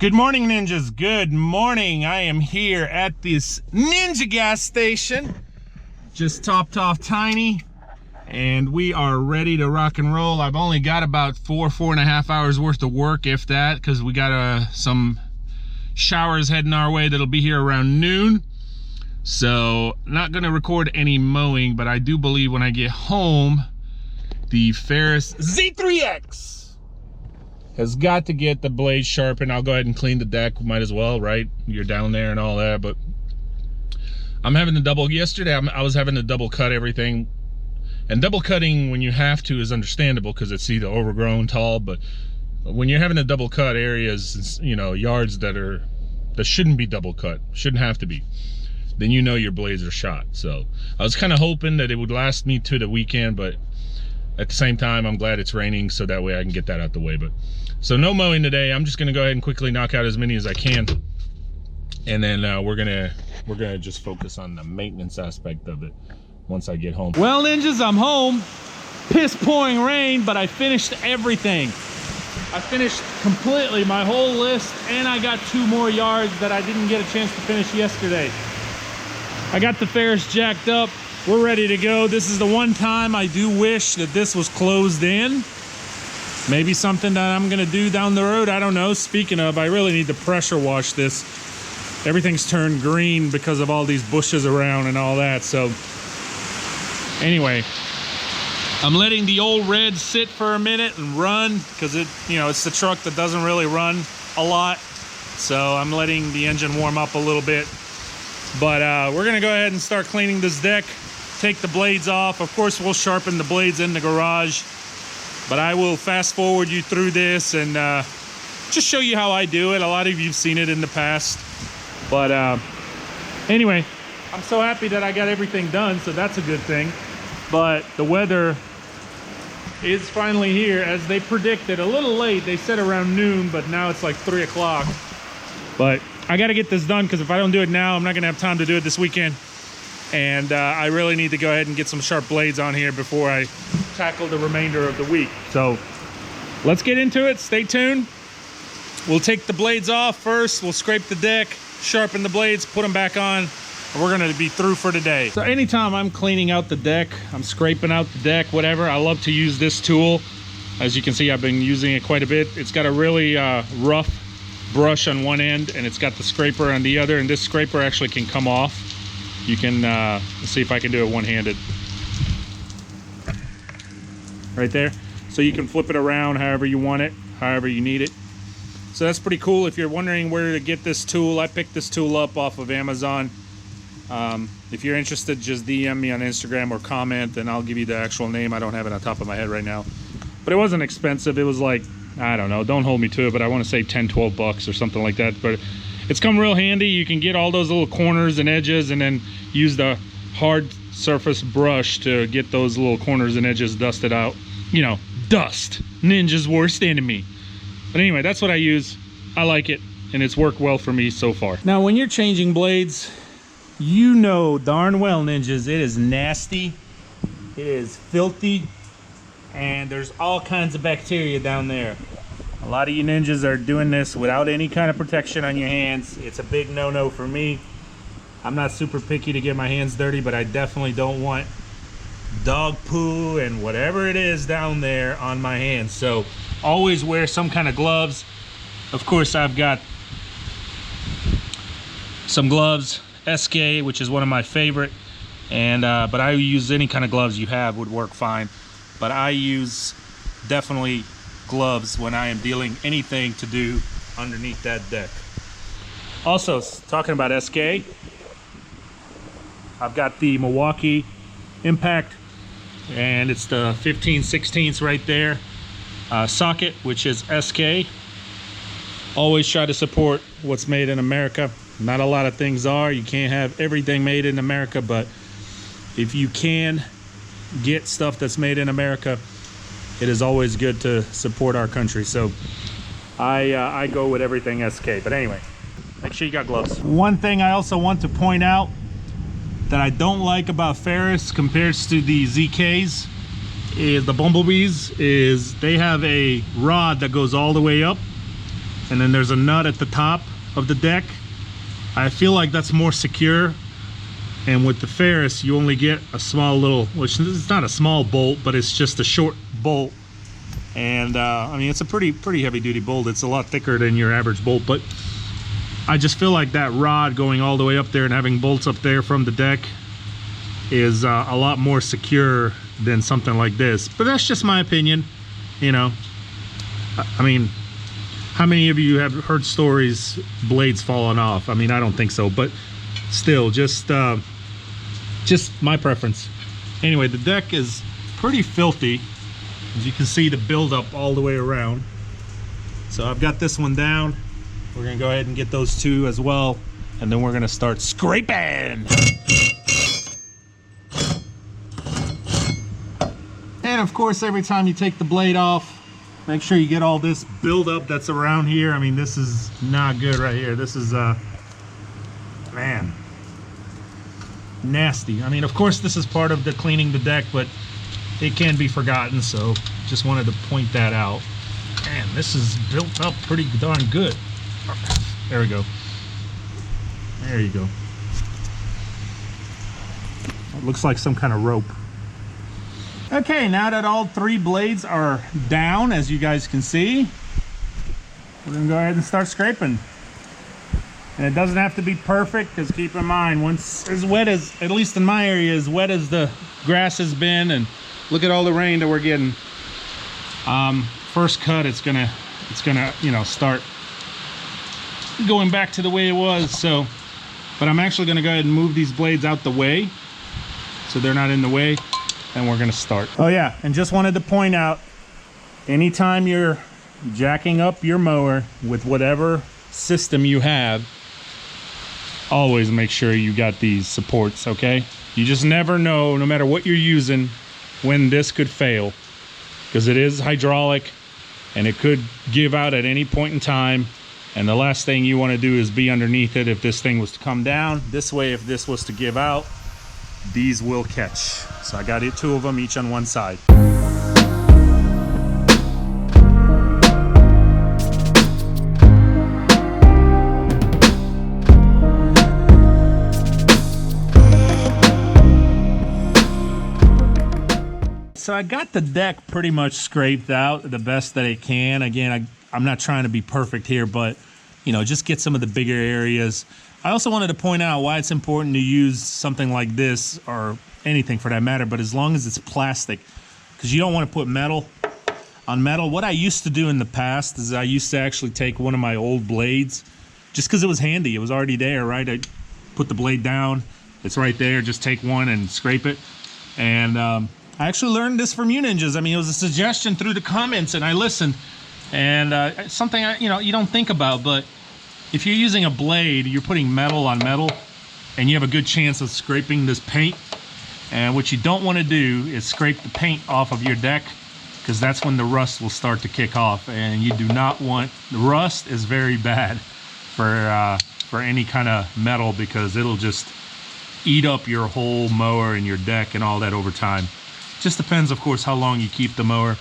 Good morning, ninjas. Good morning. I am here at this Ninja gas station. Just topped off Tiny, and we are ready to rock and roll. I've only got about four and a half hours worth of work, if that, because we got some showers heading our way that'll be here around noon. So not gonna record any mowing, but I do believe when I get home, the Ferris Z3X has got to get the blades sharpened. I'll go ahead and clean the deck, might as well, right? You're down there and all that, but I'm having to double, yesterday I was having to double cut everything. And double cutting when you have to is understandable because it's either overgrown, tall, but when you're having to double cut areas, you know, yards that shouldn't be double cut, shouldn't have to be, then you know your blades are shot. So I was kind of hoping that it would last me to the weekend, but at the same time, I'm glad it's raining so that way I can get that out the way. But so no mowing today. I'm just gonna go ahead and quickly knock out as many as I can, and then we're gonna just focus on the maintenance aspect of it once I get home. Well, ninjas, I'm home. Piss pouring rain, but I finished everything. I finished completely my whole list, and I got 2 more yards that I didn't get a chance to finish yesterday. I got the Ferris jacked up. We're ready to go. This is the one time I do wish that this was closed in. Maybe something that I'm gonna do down the road, I don't know. Speaking of, I really need to pressure wash this. Everything's turned green because of all these bushes around and all that. So anyway, I'm letting the old red sit for a minute and run because it's the truck that doesn't really run a lot. So I'm letting the engine warm up a little bit. But we're gonna go ahead and start cleaning this deck, take the blades off. Of course, we'll sharpen the blades in the garage, but I will fast forward you through this and just show you how I do it. A lot of you've seen it in the past. But anyway, I'm so happy that I got everything done, so that's a good thing. But the weather is finally here, as they predicted. A little late, they said around noon, but now it's like 3 o'clock. But I gotta get this done, because if I don't do it now, I'm not gonna have time to do it this weekend. And I really need to go ahead and get some sharp blades on here before I tackle the remainder of the week. So let's get into it. Stay tuned. We'll take the blades off first. We'll scrape the deck, sharpen the blades, put them back on, and we're gonna be through for today. So anytime I'm cleaning out the deck, I'm scraping out the deck, whatever, I love to use this tool. As you can see, I've been using it quite a bit. It's got a really rough brush on one end, and it's got the scraper on the other, and this scraper actually can come off. You can let's see if I can do it one-handed. Right there. So you can flip it around however you want it, however you need it. So that's pretty cool. If you're wondering where to get this tool, I picked this tool up off of Amazon. If you're interested, just DM me on Instagram or comment, and I'll give you the actual name. I don't have it on top of my head right now, but it wasn't expensive. It was like, I don't know, don't hold me to it, but I want to say 10-12 bucks or something like that. But it's come real handy. You can get all those little corners and edges, and then use the hard surface brush to get those little corners and edges dusted out. You know, dust, ninja's worst enemy. But anyway, that's what I use. I like it, and it's worked well for me so far. Now, when you're changing blades, you know darn well, ninjas, it is nasty, it is filthy, and there's all kinds of bacteria down there. A lot of you ninjas are doing this without any kind of protection on your hands. It's a big no-no for me. I'm not super picky to get my hands dirty, but I definitely don't want dog poo and whatever it is down there on my hands. So always wear some kind of gloves. Of course, I've got some gloves, SK, which is one of my favorite, and but I use any kind of gloves you have would work fine. But I use definitely gloves when I am dealing anything to do underneath that deck. Also, talking about SK, I've got the Milwaukee Impact, and it's the 15/16 right there socket, which is SK. Always try to support what's made in America. Not a lot of things are. You can't have everything made in America, but if you can get stuff that's made in America, it is always good to support our country. So I go with everything SK. But anyway, make sure you got gloves. One thing I also want to point out that I don't like about Ferris compared to the ZKs is the Bumblebees, is they have a rod that goes all the way up. and then there's a nut at the top of the deck. I feel like that's more secure. And with the Ferris, you only get a small little, which is not a small bolt, but it's just a short bolt. And I mean, it's a pretty heavy duty bolt. It's a lot thicker than your average bolt, but I just feel like that rod going all the way up there and having bolts up there from the deck is a lot more secure than something like this. But that's just my opinion, you know. I mean, how many of you have heard stories blades falling off? I mean, I don't think so, but still, just my preference. Anyway, the deck is pretty filthy. As you can see, the buildup all the way around. So I've got this one down. We're gonna go ahead and get those two as well, and then we're gonna start scraping. And of course, every time you take the blade off, make sure you get all this buildup that's around here. I mean, this is not good right here. This is man, nasty. I mean, of course, this is part of the cleaning the deck, but it can be forgotten, so just wanted to point that out. Man, this is built up pretty darn good. There we go. There you go. It looks like some kind of rope. Okay, now that all three blades are down, as you guys can see, we're gonna go ahead and start scraping. And it doesn't have to be perfect, because keep in mind, once as wet as, at least in my area, as wet as the grass has been, and look at all the rain that we're getting, first cut, it's gonna, you know, start going back to the way it was. So, but I'm actually gonna go ahead and move these blades out the way so they're not in the way, and we're gonna start. Oh yeah, and just wanted to point out, anytime you're jacking up your mower with whatever system you have, always make sure you got these supports, okay? You just never know, no matter what you're using, when this could fail, because it is hydraulic and it could give out at any point in time. And the last thing you want to do is be underneath it if this thing was to come down. This way, if this was to give out, these will catch. So I got two of them, each on one side. So I got the deck pretty much scraped out the best that it can. Again, I'm not trying to be perfect here, but you know, just get some of the bigger areas. I also wanted to point out why it's important to use something like this, or anything for that matter, but as long as it's plastic, because you don't want to put metal on metal. What I used to do in the past is I used to actually take one of my old blades, just because it was handy. It was already there, right? I put the blade down, it's right there, just take one and scrape it. And I actually learned this from you ninjas. I mean, it was a suggestion through the comments, and I listened. And something you know, you don't think about, but if you're using a blade, you're putting metal on metal, and you have a good chance of scraping this paint. And what you don't want to do is scrape the paint off of your deck, because that's when the rust will start to kick off. And you do not want, the rust is very bad for any kind of metal, because it'll just eat up your whole mower and your deck and all that over time. Just depends, of course, how long you keep the mower.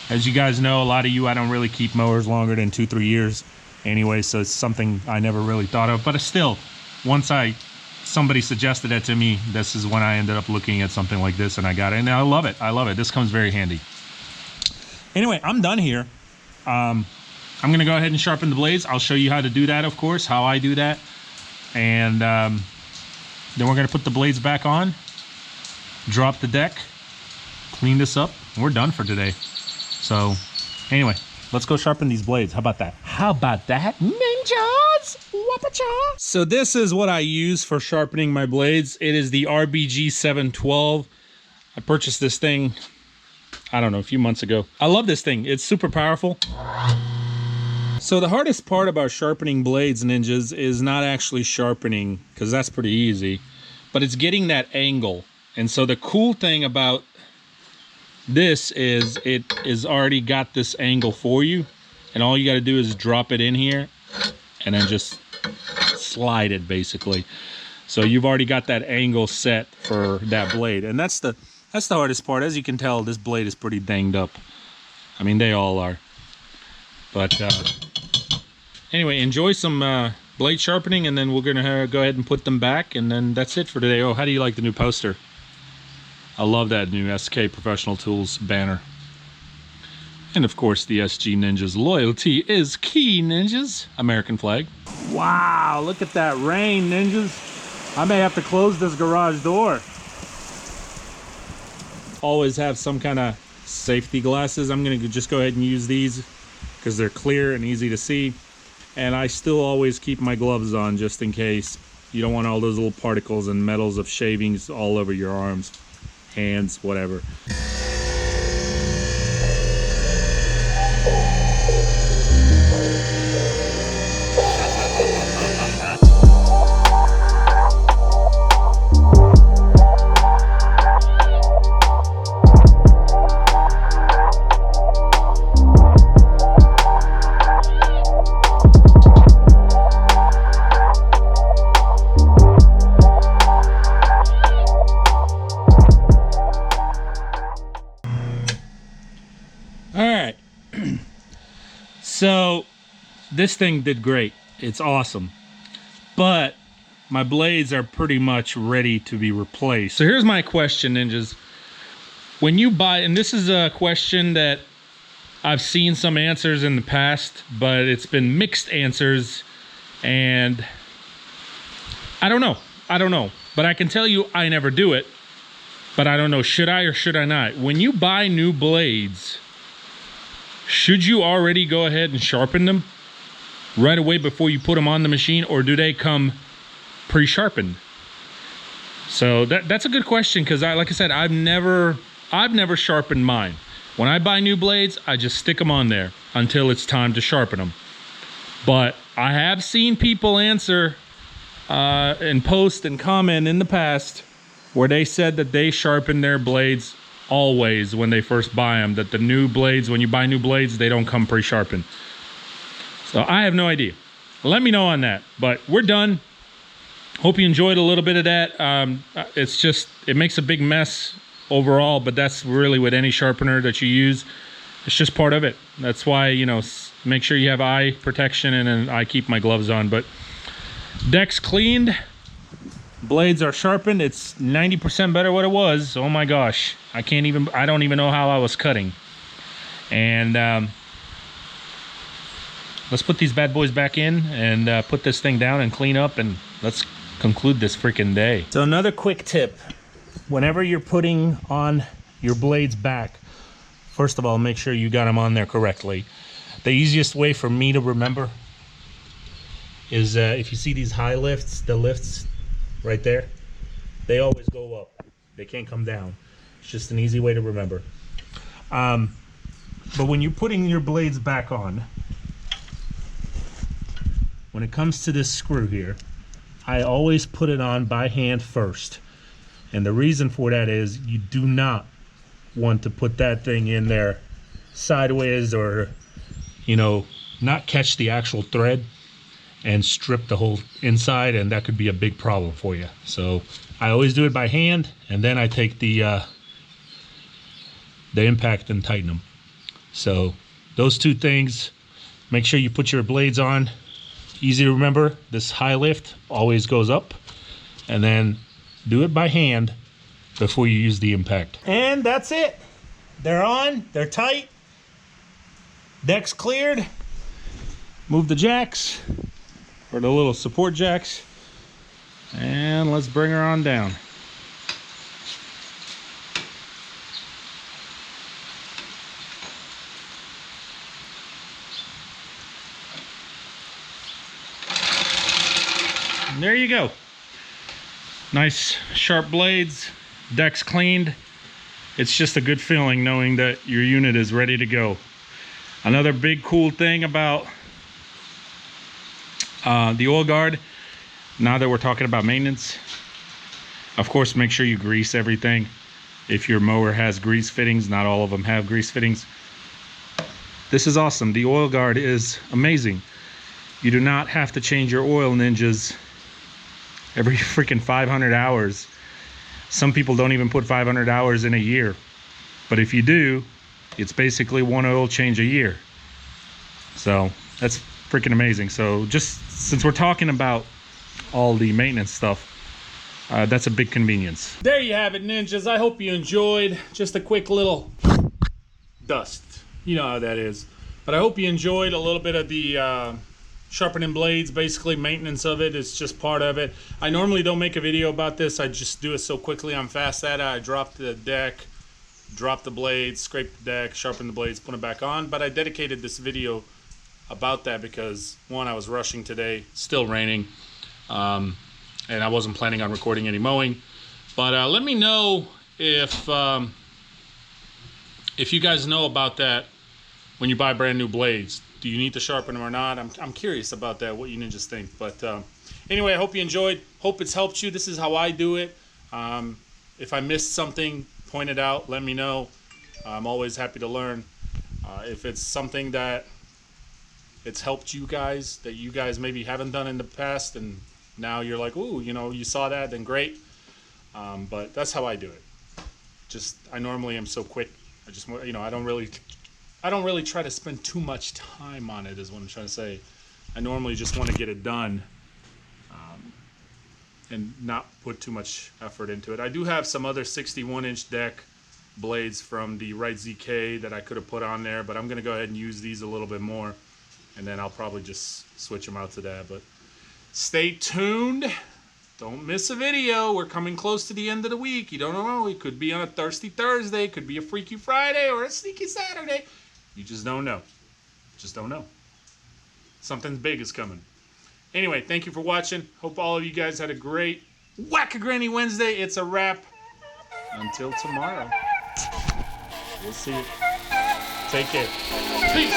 As you guys know, a lot of you, I don't really keep mowers longer than 2-3 years anyway, so it's something I never really thought of. But still, once somebody suggested that to me, this is when I ended up looking at something like this, and I got it, and I love it. I love it. This comes very handy. Anyway, I'm done here. I'm gonna go ahead and sharpen the blades. I'll show you how to do that, of course, how I do that. And then we're gonna put the blades back on, drop the deck, clean this up, and we're done for today. So anyway, let's go sharpen these blades. How about that? How about that, ninjas? Wapacha. So this is what I use for sharpening my blades. It is the RBG 712. I purchased this thing, I don't know, a few months ago. I love this thing. It's super powerful. So the hardest part about sharpening blades, ninjas, is not actually sharpening, because that's pretty easy, but it's getting that angle. And so the cool thing about this is it is already got this angle for you, and all you got to do is drop it in here and then just slide it, basically. So you've already got that angle set for that blade, and that's the hardest part. As you can tell, this blade is pretty danged up. I mean, they all are, but Anyway, enjoy some blade sharpening, and then we're gonna go ahead and put them back, and then that's it for today. Oh, how do you like the new poster? I love that new SK Professional Tools banner. And of course, the SG Ninjas loyalty is key, ninjas. American flag. Wow, look at that rain, ninjas. I may have to close this garage door. Always have some kind of safety glasses. I'm gonna just go ahead and use these because they're clear and easy to see. And I still always keep my gloves on just in case. You don't want all those little particles and metals of shavings all over your arms, hands, whatever. So this thing did great. It's awesome. But my blades are pretty much ready to be replaced. So here's my question, ninjas. When you buy, and this is a question that I've seen some answers in the past, but it's been mixed answers, and I don't know. But I can tell you I never do it, but I don't know, should I or should I not? When you buy new blades, should you already go ahead and sharpen them right away before you put them on the machine, or do they come pre-sharpened? So that's a good question, because like I said, I've never sharpened mine. When I buy new blades, I just stick them on there until it's time to sharpen them. But I have seen people answer and post and comment in the past where they said that they sharpen their blades always when they first buy them, that the new blades, when you buy new blades, they don't come pre-sharpened. So I have no idea. Let me know on that. But we're done. Hope you enjoyed a little bit of that. It's just, it makes a big mess overall, but that's really with any sharpener that you use. It's just part of it. That's why, you know, make sure you have eye protection, and then I keep my gloves on. But deck's cleaned, blades are sharpened. It's 90% better what it was. Oh my gosh, I don't even know how I was cutting. And let's put these bad boys back in and put this thing down and clean up, and let's conclude this freaking day. So another quick tip, whenever you're putting on your blades back, first of all, make sure you got them on there correctly. The easiest way for me to remember is if you see these high lifts, the lifts right there, they always go up. They can't come down. It's just an easy way to remember. But when you're putting your blades back on, when it comes to this screw here, I always put it on by hand first. And the reason for that is you do not want to put that thing in there sideways, or, you know, not catch the actual thread and strip the whole inside, and that could be a big problem for you. So I always do it by hand, and then I take the impact and tighten them. So those two things, make sure you put your blades on. Easy to remember, this high lift always goes up, and then do it by hand before you use the impact. And that's it. They're on, they're tight. Deck's cleared. Move the jacks, or the little support jacks, and let's bring her on down. And there you go. Nice sharp blades, deck's cleaned. It's just a good feeling knowing that your unit is ready to go. Another big cool thing about the oil guard, now that we're talking about maintenance, of course, make sure you grease everything. If your mower has grease fittings, not all of them have grease fittings. This is awesome. The oil guard is amazing. You do not have to change your oil, ninjas, every freaking 500 hours. Some people don't even put 500 hours in a year. But if you do, it's basically one oil change a year. So that's freaking amazing. So just since we're talking about all the maintenance stuff, that's a big convenience. There you have it, ninjas. I hope you enjoyed. Just a quick little dust. You know how that is. But I hope you enjoyed a little bit of the sharpening blades. Basically, maintenance of it is just part of it. I normally don't make a video about this. I just do it so quickly. I'm fast at it. I drop the deck, drop the blades, scrape the deck, sharpen the blades, put them back on. But I dedicated this video about that because, one, I was rushing today, still raining, and I wasn't planning on recording any mowing. But let me know if you guys know about that when you buy brand new blades. Do you need to sharpen them or not? I'm curious about that, what you ninjas think. But anyway, I hope you enjoyed. Hope it's helped you. This is how I do it. If I missed something, point it out. Let me know. I'm always happy to learn. If it's something that it's helped you guys, that you guys maybe haven't done in the past, and now you're like, ooh, you know, you saw that, then great. But that's how I do it. I normally am so quick. You know, I don't really try to spend too much time on it, is what I'm trying to say. I normally just want to get it done and not put too much effort into it. I do have some other 61-inch deck blades from the Right ZK that I could have put on there, but I'm going to go ahead and use these a little bit more, and then I'll probably just switch them out to that. But stay tuned. Don't miss a video. We're coming close to the end of the week. You don't know. It could be on a Thirsty Thursday. It could be a Freaky Friday or a Sneaky Saturday. You just don't know. Just don't know. Something big is coming. Anyway, thank you for watching. Hope all of you guys had a great Whack-A-Granny Wednesday. It's a wrap. Until tomorrow. We'll see you. Take care. Peace.